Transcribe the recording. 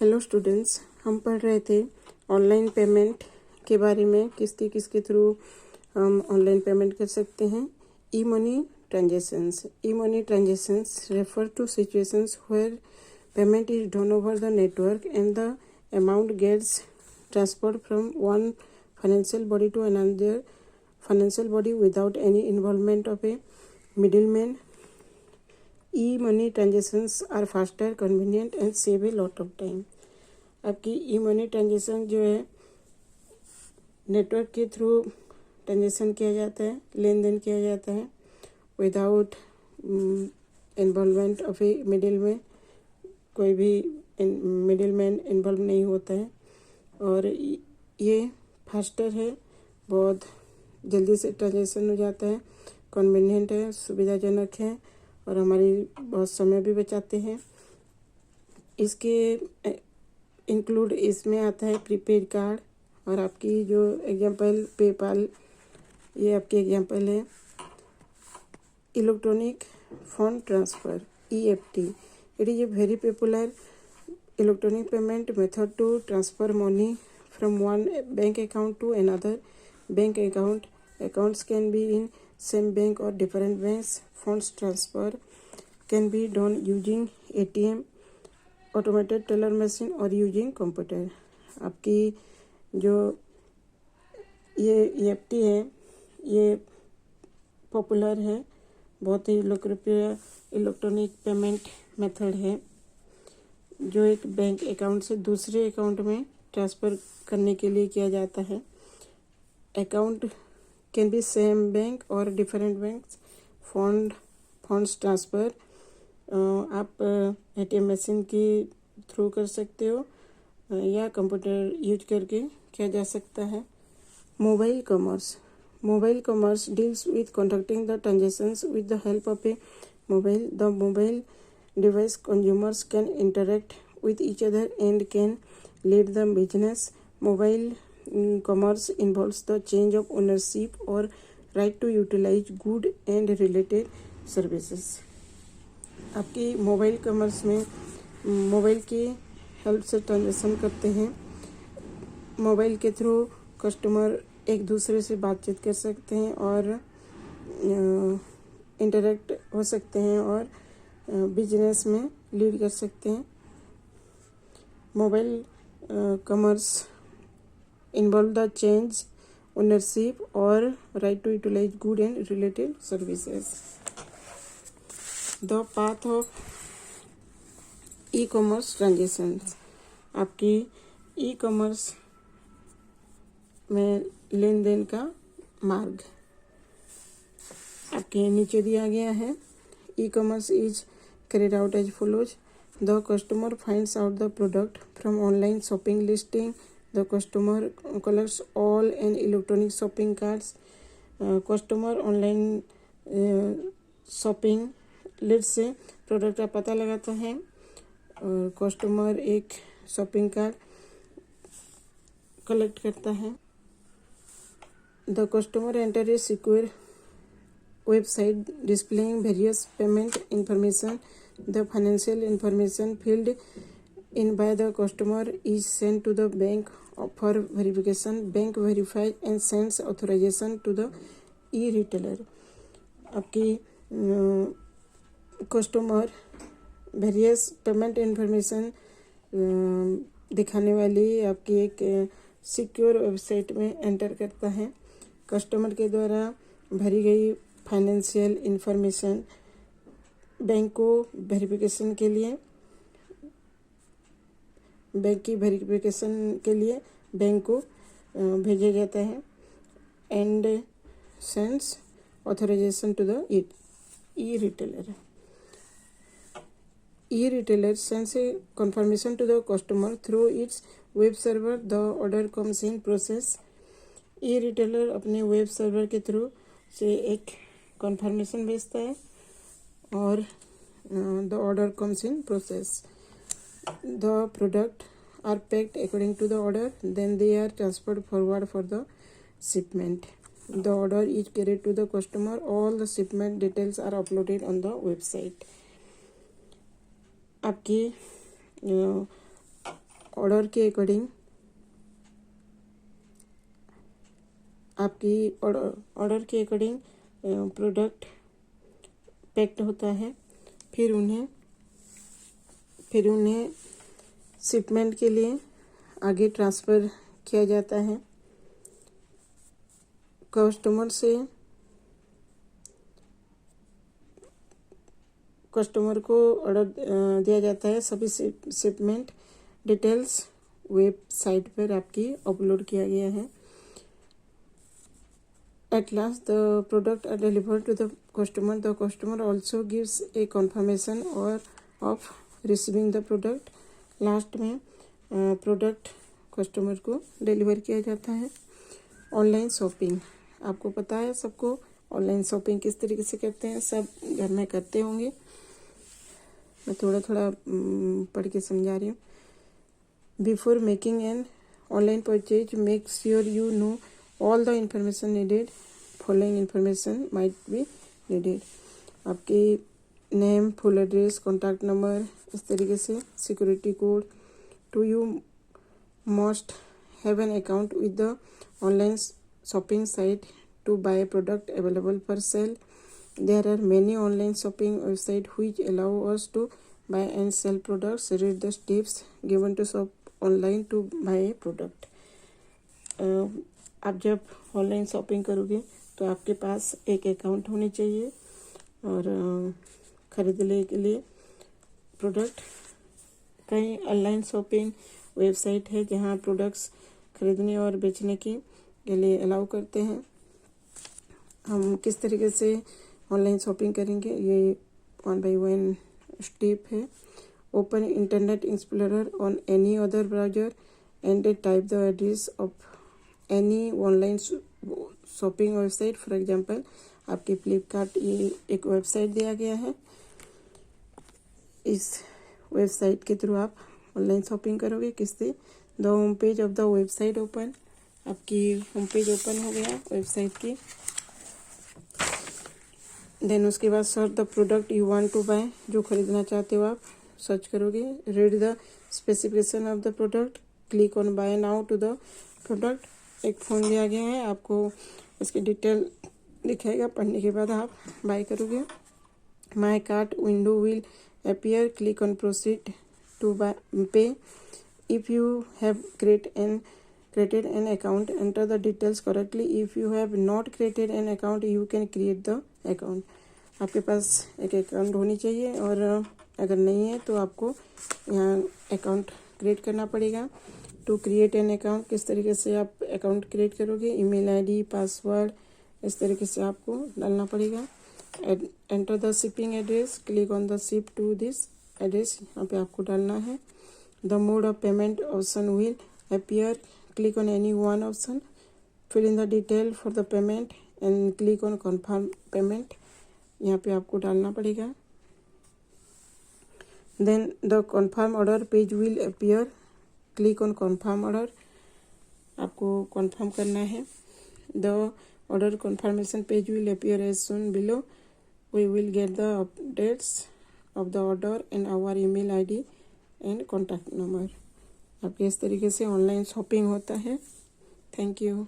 Hello students, हम पढ़ रहे थे ऑनलाइन पेमेंट के बारे में। किसके थ्रू हम ऑनलाइन पेमेंट कर सकते हैं। E money transactions refer to situations where payment is done over the network and the amount gets transferred from one financial body to another financial body without any involvement of a middleman. E money transactions are faster, convenient and save a lot of time. आपकी e money transaction जो है network के through transaction किया जाता है, लेन then किया जाता है without involvement of a middle में। कोई भी मिडिल मैन इन्वॉल्व नहीं होता है और ये फास्टर है, बहुत जल्दी से ट्रांजेक्शन हो जाता है, कन्वीनियंट है, सुविधाजनक है और हमारी बहुत समय भी बचाते हैं। इसके इंक्लूड इसमें आता है प्रीपेड कार्ड और आपकी जो एग्जांपल पेपाल, ये आपकी एग्जांपल है। Electronic fund transfer EFT, it is a very popular electronic payment method to transfer money from one bank account to another bank account. Accounts can be in same bank or different banks. Funds transfer can be done using ATM, automated teller machine और using computer. आपकी जो ये EFT है ये popular है, बहुत ही लोकप्रिय electronic payment method है जो एक बैंक अकाउंट से दूसरे अकाउंट में ट्रांसफ़र करने के लिए किया जाता है। Account can be same bank और डिफरेंट बैंक्स। फंड्स ट्रांसफ़र आप ATM मशीन के थ्रू कर सकते हो या कंप्यूटर यूज करके किया जा सकता है। Mobile commerce deals with conducting the transactions with the help of a mobile device. Consumers can interact with each other and can lead the business. Mobile commerce involves the change of ownership or right to utilize good and related services. आपकी mobile commerce में mobile की help से transaction करते हैं। Mobile के through customer एक दूसरे से बातचीत कर सकते हैं और इंटरेक्ट हो सकते हैं और बिजनेस में लीड कर सकते हैं। Mobile commerce involve the change ownership और right to utilize good and related services. The path of e commerce transactions, आपकी ई कॉमर्स में लेन देन का मार्ग आपके नीचे दिया गया है। E-commerce is carried out as follows. The customer finds out the product from online shopping listing. The customer collects all and electronic shopping carts. Customer online shopping list से product का पता लगाता है और कस्टमर एक शॉपिंग कार्ट कलेक्ट करता है। The customer enter a secure website displaying various payment information. The financial information filled in by the customer is sent to the bank for verification. Bank verifies and sends authorization to the e-retailer. आपकी customer various payment information दिखाने वाली आपकी एक secure website में enter करता है। Customer के द्वारा भरी गई फाइनेंशियल इंफॉर्मेशन बैंक को वेरिफिकेशन के लिए बैंक को भेजा जाता है and sends authorization to the e-retailer. E-retailer sends a confirmation to the customer through its web server. The order comes in process. E-retailer अपने वेब सर्वर के थ्रू से एक कन्फर्मेशन भेजता है और the order comes in process. The product are packed according to the order, then they are transferred forward for the shipment. The order is carried to the customer. All the shipment details are uploaded on the website. आपकी order के according आपकी order के according product packed होता है। फिर उन्हें shipment के लिए आगे ट्रांसफ़र किया जाता है। कस्टमर को ऑर्डर दिया जाता है। सभी शिपमेंट डिटेल्स वेबसाइट पर आपकी अपलोड किया गया है। At last, the product are delivered to the customer. The customer also gives a confirmation of receiving the product. Last में प्रोडक्ट कस्टमर को डिलीवर किया जाता है। ऑनलाइन शॉपिंग, आपको पता है सबको ऑनलाइन शॉपिंग किस तरीके से करते हैं, सब घर में करते होंगे। मैं थोड़ा पढ़ के समझा रही हूँ। Before making an online purchase make sure you know all the information needed. Following information might be needed. आपके name, full address, contact number, इस तरीके से security code. Two you must have an account with the online shopping site to buy a product available for sale. There are many online shopping websites which allow us to buy and sell products. Read the steps given to shop online to buy a product. आप जब online shopping करोगे तो आपके पास एक account होनी चाहिए और खरीदने के लिए प्रोडक्ट। कई ऑनलाइन शॉपिंग वेबसाइट है जहां प्रोडक्ट्स खरीदने और बेचने के लिए अलाउ करते हैं। हम किस तरीके से ऑनलाइन शॉपिंग करेंगे, ये 1 by 1 स्टेप है। Open internet explorer on any other browser and type the address of any online shopping website. For example, आपके फ्लिपकार्ट ये एक वेबसाइट दिया गया है। इस वेबसाइट के थ्रू आप ऑनलाइन शॉपिंग करोगे। किससे? The home page of the website open. आपकी होम पेज ओपन हो गया वेबसाइट की। देन उसके बाद search the product you want to buy, जो खरीदना चाहते हो आप सर्च करोगे। Read the specification of the product, click on buy now to the product. एक फ़ोन दिया गया है, आपको उसकी डिटेल दिखाएगा, पढ़ने के बाद आप बाय करोगे। My cart window will appear, click on proceed to pay. If you have created an account, enter the details correctly. If you have not created an account, you can create the account. आपके पास एक account होनी चाहिए और अगर नहीं है तो आपको यहाँ अकाउंट क्रिएट करना पड़ेगा। टू क्रिएट एन अकाउंट, किस तरीके से आप अकाउंट क्रिएट करोगे? ईमेल आईडी, पासवर्ड, इस तरीके से आपको डालना पड़ेगा। Enter the shipping address, click on the ship to this address, यहाँ पे आपको डालना है। The mode of payment option will appear, click on any one option, fill in the detail for the payment and click on confirm payment, यहाँ पे आपको डालना पड़ेगा। then the confirm order page will appear, click on confirm order, आपको confirm करना है। the order confirmation page will appear as soon below, we will get the updates of the order and our email ID and contact number। आपके इस तरीके से online shopping होता है। Thank you.